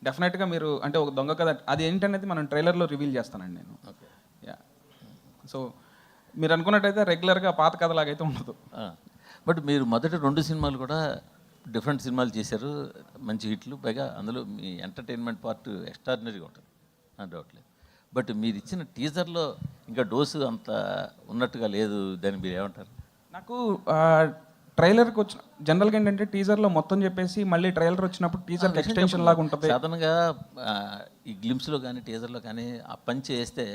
డెఫినెట్గా మీరు అంటే ఒక దొంగ కథ అది ఏంటనేది మనం ట్రైలర్లో రివీల్ చేస్తానండి నేను. ఓకే. యా, సో మీరు అనుకున్నట్టయితే రెగ్యులర్గా పాత కథలాగైతే ఉండదు. బట్ మీరు మొదటి 2 సినిమాలు కూడా డిఫరెంట్ సినిమాలు చేశారు, మంచి హిట్లు. పైగా అందులో మీ ఎంటర్టైన్మెంట్ పార్ట్ ఎక్స్ట్రాడినరీగా ఉంటుంది, నా డౌట్ లేదు. బట్ మీరు ఇచ్చిన టీజర్లో ఇంకా డోసు అంత ఉన్నట్టుగా లేదు, దాన్ని మీరు ఏమంటారు? నాకు ట్రైలర్కి వచ్చిన జనరల్గా ఏంటంటే టీజర్లో మొత్తం చెప్పేసి మళ్ళీ ట్రైలర్ వచ్చినప్పుడు టీజర్కి ఎక్స్టెన్షన్ లాగా ఉంటుంది. సాధారణంగా ఈ గ్లిమ్స్లో కానీ టీజర్లో కానీ ఆ పంచి వేస్తే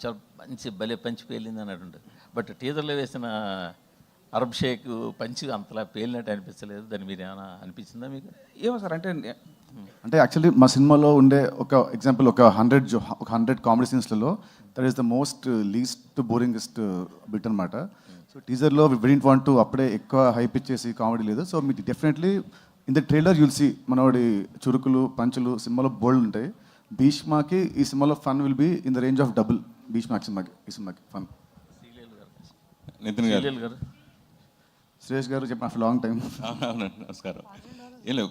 చాలా మంచి భలే పంచి పేలింది అన్నట్టు ఉంటుంది. బట్ టీజర్లో వేసిన అరబ్ షేక్ పంచి అంతలా పేలినట్టు అనిపించలేదు. దాన్ని మీరు ఏమైనా అనిపించిందా మీకు? ఏమో సార్ అంటే యాక్చువల్లీ మా సినిమాలో ఉండే ఒక ఎగ్జాంపుల్ ఒక 100 కామెడీ సీన్స్లలో that is the most least boringest bit అనమాట. సో టీజర్లో వి డిడ్ంట్ వాంట్ టు అప్పుడే ఎక్కువ హైప్ ఇచ్చేసి కామెడీ లేదు. సో మీకు definitely in the trailer you'll see మనవాడి చురుకులు పంచులు సినిమాలో బోల్డ్ ఉంటాయి. భీష్మాకి ఈ సినిమాలో fun will be in the range of double Bheeshma ఈ సినిమాకి ఫన్. నితిన్ గారు, సురేష్ గారు చెప్పిన ఆఫ్టర్ లాంగ్ టైం. అవునండి, నమస్కారం. ఏం లేవు,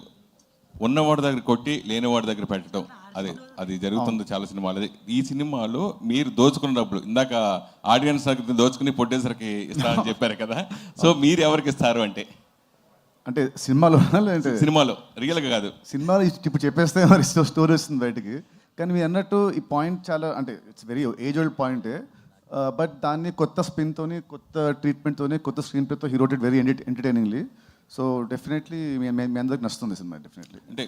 ఉన్నవాడి దగ్గర కొట్టి లేనివాడి దగ్గర పెట్టడం, అది జరుగుతుంది చాలా సినిమాలు. ఈ సినిమాలో మీరు దోచుకున్నప్పుడు ఇందాక ఆడియన్స్ దగ్గర దోచుకుని ప్రొడ్యూసర్కి ఇస్తారని చెప్పారు కదా, సో మీరు ఎవరికి ఇస్తారు అంటే సినిమాలో లేదంటే సినిమాలో రియల్గా కాదు, సినిమాలో ఇప్పుడు చెప్పేస్తే మరి స్టోరీ వస్తుంది బయటికి. కానీ మీరు అన్నట్టు ఈ పాయింట్ చాలా అంటే ఇట్స్ వెరీ ఏజ్ ఓల్డ్ పాయింటే, బట్ దాన్ని కొత్త స్పిన్తోని కొత్త ట్రీట్మెంట్తోని కొత్త స్క్రీన్ ప్లేతో he wrote it very entertainingly. So definitely మీ అందరికి నచ్చుతుంది సినిమా డెఫినెట్లీ. అంటే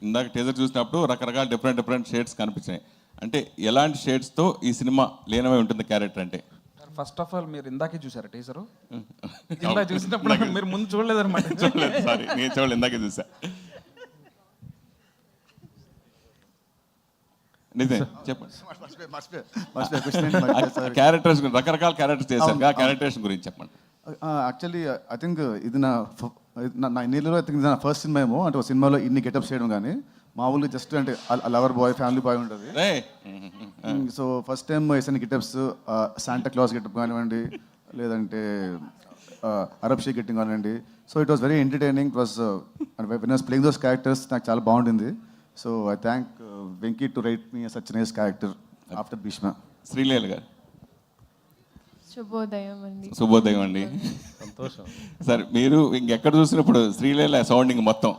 ఇందాక టీజర్ చూసినప్పుడు రకరకాల డిఫరెంట్ షేడ్స్ కనిపించినాయి. అంటే ఎలాంటి షేడ్స్తో ఈ సినిమా లీనమై ఉంటుంది క్యారెక్టర్ అంటే? ఫస్ట్ ఆఫ్ ఆల్ మీరు ఇందాకే చూసారా టీజరు? ఇందాక చూసినప్పుడు మీరు ముందు చూడలేదన్నమాట. చూడలేదు, సారీ, నేను చూడలేదు, ఇందాకే చూసా. నిజం చెప్పండి. క్యారెక్టర్స్ రకరకాల క్యారెక్టర్స్ చేశారు, ఆ క్యారెక్టర్స్ గురించి చెప్పండి. యాక్చువల్లీ ఐ థింక్ ఇది నా ఇన్నిలో ఐ థింక్ ఇది నా ఫస్ట్ సినిమా ఏమో. అంటే ఒక సినిమాలో ఇన్ని గెటప్స్ చేయడం కానీ మామూలుగా జస్ట్ అంటే లవర్ బాయ్ ఫ్యామిలీ బాయ్ ఉంటుంది. సో ఫస్ట్ టైం వేసిన గెటప్స్ శాంటా క్లాస్ గెటప్ కానివ్వండి, లేదంటే అరబ్ షేక్ గెట్టింగ్ కానివ్వండి. So it was very entertaining. It was when I was playing those characters నాకు చాలా బాగుంటుంది. So I thank Venky to write me such nice character after Bheeshma. Sreeleela గారు. శుభోదయం అండి. సంతోషం సార్. మీరు ఇంకెక్కడ చూసినప్పుడు శ్రీలీల సౌండింగ్ మొత్తం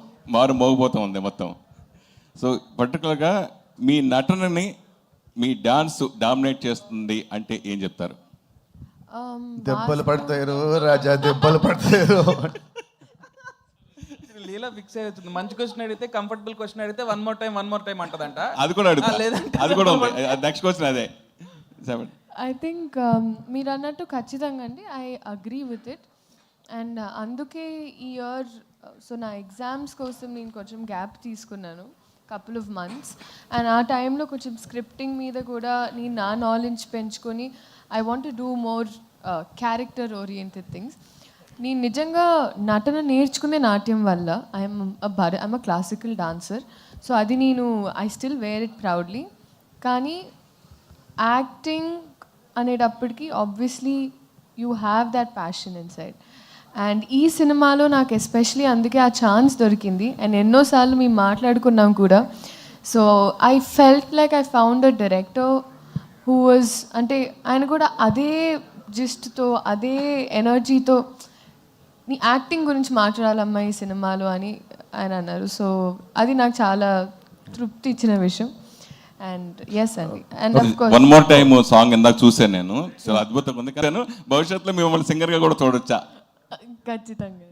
మోగిపోతూ ఉంది మొత్తం. సో పర్టికులర్గా మీ నటనని మీ డాన్స్ డామినేట్ చేస్తుంది అంటే ఏం చెప్తారు? దెబ్బలు పడతారు రాజా, దెబ్బలు పడతారు. లీలా ఫిక్స్ అవుతుంది. మంచి క్వశ్చన్ అడిగితే, కంఫర్టబుల్ క్వశ్చన్ అడిగితే వన్ మోర్ టైం అంటదంట. అది కూడా అడుగుతా, అది కూడా ఉంది. నెక్స్ట్ క్వశ్చన్ అదే. ఐ థింక్ మీరు అన్నట్టు ఖచ్చితంగా అండి, I agree with it. And అందుకే ఈ ఇయర్ సో నా ఎగ్జామ్స్ కోసం నేను కొంచెం గ్యాప్ తీసుకున్నాను, కపుల్ ఆఫ్ మంత్స్. అండ్ ఆ టైంలో కొంచెం స్క్రిప్టింగ్ మీద కూడా నేను నా నాలెడ్జ్ పెంచుకొని I want to do more character oriented things. నేను నిజంగా నటన నేర్చుకునే నాట్యం వల్ల I'm a classical dancer. So అది నేను I still wear it proudly. కానీ యాక్టింగ్ అనేటప్పటికీ obviously you have that passion inside. And ఈ సినిమాలో నాకు ఎస్పెషలీ అందుకే ఆ ఛాన్స్ దొరికింది. అండ్ ఎన్నోసార్లు మేము మాట్లాడుకున్నాం కూడా. So I felt like I found a director who was అంటే ఆయన కూడా అదే జిస్ట్తో అదే ఎనర్జీతో నీ యాక్టింగ్ గురించి మాట్లాడాలమ్మా ఈ సినిమాలో అని ఆయన అన్నారు. సో అది నాకు చాలా తృప్తి ఇచ్చిన విషయం. అండ్ ఎస్ అండి. And of course one more time song ఇందాక చూసాను నేను, చాలా అద్భుతంగా ఉంది. కానీ భవిష్యత్తులో మిమ్మల్ని సింగర్గా కూడా చూడొచ్చా? ఖచ్చితంగా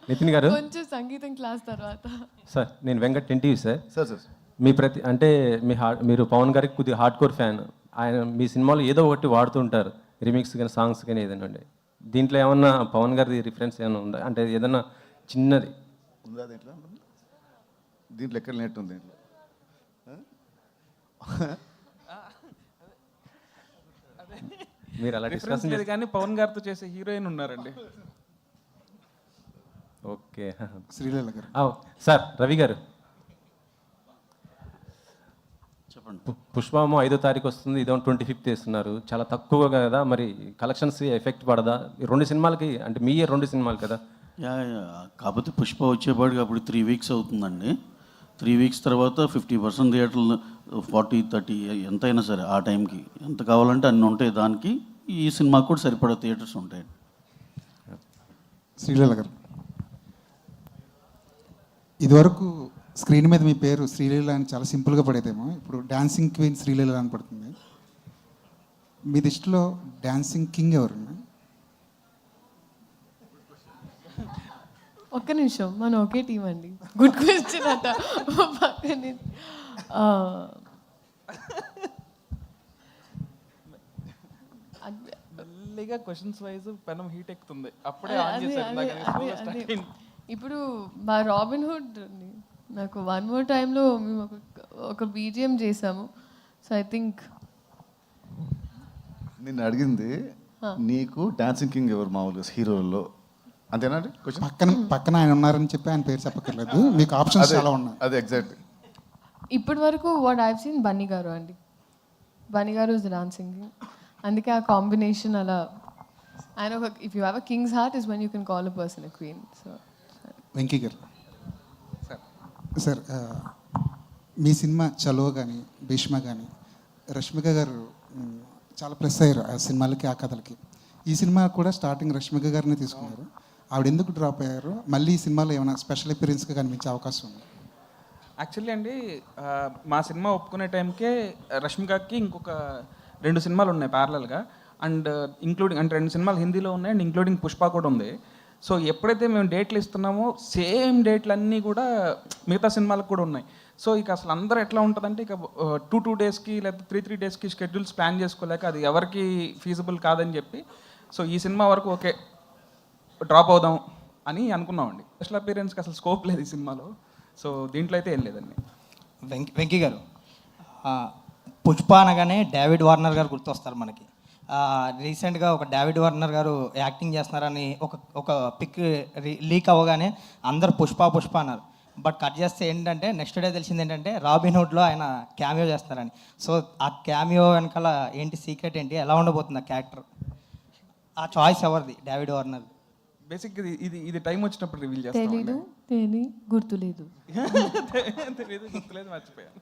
నితిన్ గారు, కొంచెం సంగీతం క్లాస్ తర్వాత. సార్ నేను వెంకట్ ఎన్టీవీ సార్. సార్ మీ అంటే మీరు పవన్ గారికి కొద్దిగా హార్డ్ కోర్ ఫ్యాన్. ఆయన మీ సినిమాలో ఏదో ఒకటి వాడుతుంటారు, రిమిక్స్ కానీ సాంగ్స్ కానీ ఏదైనా అండి. దీంట్లో ఏమన్నా పవన్ గారిది రిఫరెన్స్ ఏమైనా ఉందా? అంటే ఏదన్నా చిన్నది ఉందా దీంట్లో ఎక్కడ నెట్ ఉంది దీంట్లో? మీరు అలా డిస్కషన్ లేదు కానీ పవన్ గారితో చేసే హీరోయిన్ ఉన్నారండి. ఓకే. శ్రీలీల గారు. సార్ రవి గారు చెప్పండి. పుష్పము 5వ తారీఖు వస్తుంది, ఇదో 25th వేస్తున్నారు. చాలా తక్కువగా కదా, మరి కలెక్షన్స్ ఎఫెక్ట్ పడదా? 2 సినిమాలకి అంటే మీ 2 సినిమాలు కదా. కాకపోతే పుష్ప వచ్చేపాటికి అప్పుడు 3 weeks అవుతుందండి. 3 వీక్స్ తర్వాత 50% థియేటర్లు 40-30 ఎంతైనా సరే ఆ టైంకి ఎంత కావాలంటే అన్ని ఉంటాయి. దానికి ఈ సినిమాకి కూడా సరిపడా థియేటర్స్ ఉంటాయి. శ్రీలీల గారు, ఇదివరకు స్క్రీన్ మీద మీ పేరు శ్రీలీల అని చాలా సింపుల్గా పడేదేమో, ఇప్పుడు డాన్సింగ్ క్వీన్ శ్రీలీల అని పడుతుంది. మీ దృష్టిలో డాన్సింగ్ కింగ్ ఎవరు? ఒక్క నిమిషం, మనం ఒకే టీం అండి. గుడ్ క్వశ్చన్ అట. పక్కనే మెల్లిగా క్వశ్చన్స్ వైజ్ పెనం హీట్ ఎక్కుతుంది. అప్పుడే ఆన్ అదే చేశారు అదే ఇందాక అదే slow అదే. start అయింది. ఇప్పుడు మా రాబిన్ హుడ్ నాకు వన్ మోర్ టైంలో మేము ఒక బీజిఎం చేసాము. సో ఐ థింక్ నిన్ను అడిగింది నీకు డాన్సింగ్ కింగ్ ఎవరు మామూలుగా హీరోల్లో, అంతేనా అండి క్వశ్చన్? పక్కన ఆయన ఉన్నారని చెప్పి ఆయన పేరు చెప్పక్కర్లేదు, మీకు ఆప్షన్స్ చాలా ఉన్నాయి. అదే ఎగ్జాక్ట్. ఇప్పటి వరకు వాట్ ఐవ్ సీన్ బన్నీ గారు అండి. బన్నీ గారు ఇస్ డాన్సింగ్. అందుకే ఆ కాంబినేషన్ అలా ఆయన ఒక if you have a king's heart is when you can call a person a queen. So Venky గారు సార్, మీ సినిమా చలో కానీ భీష్మ కానీ రష్మిక గారు చాలా ప్లస్ అయ్యారు ఆ సినిమాలకి, ఆ కథలకి. ఈ సినిమా కూడా స్టార్టింగ్ రష్మిక గారిని తీసుకున్నారు. ఆవిడ ఎందుకు డ్రాప్ అయ్యారు? మళ్ళీ ఈ సినిమాలో ఏమైనా స్పెషల్ అపియరెన్స్గా కనిపించే అవకాశం ఉంది? యాక్చువల్లీ అండి, మా సినిమా ఒప్పుకునే టైంకే రష్మికకి ఇంకొక 2 సినిమాలు ఉన్నాయి ప్యారలల్గా. అండ్ ఇంక్లూడింగ్ అంటే 2 సినిమాలు హిందీలో ఉన్నాయి అండ్ ఇంక్లూడింగ్ పుష్ప కూడా ఉంది. సో ఎప్పుడైతే మేము డేట్లు ఇస్తున్నామో సేమ్ డేట్లు అన్నీ కూడా మిగతా సినిమాలకు కూడా ఉన్నాయి. సో ఇక అసలు అందరూ ఎట్లా ఉంటుందంటే ఇక 2 డేస్కి లేదా 3 డేస్కి షెడ్యూల్స్ ప్లాన్ చేసుకోలేక అది ఎవరికి ఫీజిబుల్ కాదని చెప్పి సో ఈ సినిమా వరకు ఓకే డ్రాప్ అవుదాం అని అనుకున్నామండి. స్పెషల్ అపీరెన్స్కి అసలు స్కోప్ లేదు ఈ సినిమాలో. సో దీంట్లో అయితే ఏం లేదండి. వెంకీ గారు, పుష్ప అనగానే డేవిడ్ వార్నర్ గారు గుర్తొస్తారు మనకి. రీసెంట్గా ఒక డేవిడ్ వార్నర్ గారు యాక్టింగ్ చేస్తున్నారని ఒక పిక్ లీక్ అవ్వగానే అందరు పుష్ప అన్నారు. బట్ కట్ చేస్తే ఏంటంటే నెక్స్ట్ డే తెలిసింది ఏంటంటే రాబిన్ హుడ్లో ఆయన క్యామియో చేస్తున్నారని. సో ఆ క్యామియో వెనకాల ఏంటి సీక్రెట్ ఏంటి, ఎలా ఉండబోతుంది ఆ క్యారెక్టర్? ఆ చాయిస్ ఎవరిది? David Warner. బేసిక్ ఇది టైం వచ్చినప్పుడు రివీల్ తెలీదు, గుర్తులేదు, తెలియదు, గుర్తులేదు, మర్చిపోయాను.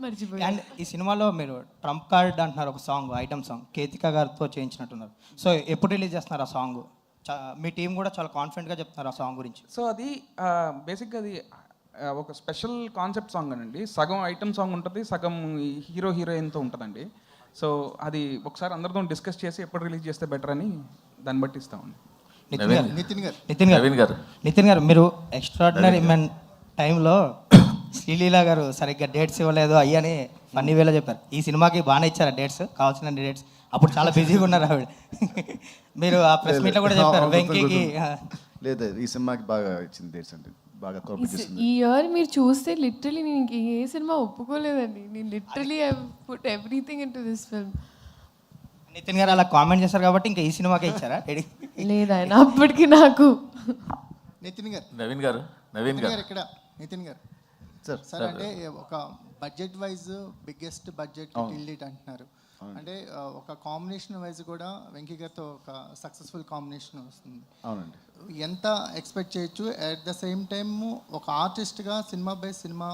మర్చిపోయాను. అండ్ ఈ సినిమాలో మీరు ట్రంప్ కార్డ్ అంటున్నారు, ఒక సాంగ్, ఐటమ్ సాంగ్ కేతికా గారితో చేయించినట్టున్నారు. సో ఎప్పుడు రిలీజ్ చేస్తున్నారు ఆ సాంగ్? మీ టీం కూడా చాలా కాన్ఫిడెంట్గా చెప్తున్నారు ఆ సాంగ్ గురించి. సో అది బేసిక్గా అది ఒక స్పెషల్ కాన్సెప్ట్ సాంగ్ అనండి. సగం ఐటమ్ సాంగ్ ఉంటుంది, సగం హీరోయిన్తో ఉంటుందండి. సో అది ఒకసారి అందరితో డిస్కస్ చేసి ఎప్పుడు రిలీజ్ చేస్తే బెటర్ అని దాన్ని బట్టి ఇస్తామండి. నితిన్ గారు, మీరు ఎక్స్ట్రాడినరీ మెన్ టైంలో శ్రీలీల గారు సరిగ్గా డేట్స్ ఇవ్వలేదు అయ్యని ఫన్నీ వేలో చెప్పారు. ఈ సినిమాకి బాగానే ఇచ్చారా డేట్స్, కావాల్సిన డేట్స్? అప్పుడు చాలా బిజీగా ఉన్నారు ఆవిడ. మీరు ఆ ప్రెస్ మీట్లో కూడా చెప్పారు వెంకీకి. లేదు, ఈ సినిమాకి బాగా ఇచ్చింది డేట్స్ అంటే బాగా కోఆపరేట్ చేసింది. ఈ ఇయర్ మీరు చూస్తే లిటరలీ నేను ఇంక ఏ సినిమా ఒప్పుకోలేదండి. నేను literally I put everything into this film. Nithiin గారు అలా కామెంట్ చేశారు కాబట్టి ఇంకా ఈ సినిమాకే ఇచ్చారా? లేదు ఆయన అప్పటికి నాకు. నవీన్ గారు ఇక్కడ నితిన్ గారు సార్, అంటే ఒక budget wise biggest budget till date అంటున్నారు. అంటే ఒక కాంబినేషన్ వైజ్ కూడా వెంకీ గారితో ఒక సక్సెస్ఫుల్ కాంబినేషన్ వస్తుంది. అవునండి. ఎంత ఎక్స్పెక్ట్ చేయొచ్చు? అట్ ద సేమ్ టైమ్ ఒక ఆర్టిస్ట్గా సినిమా బై సినిమా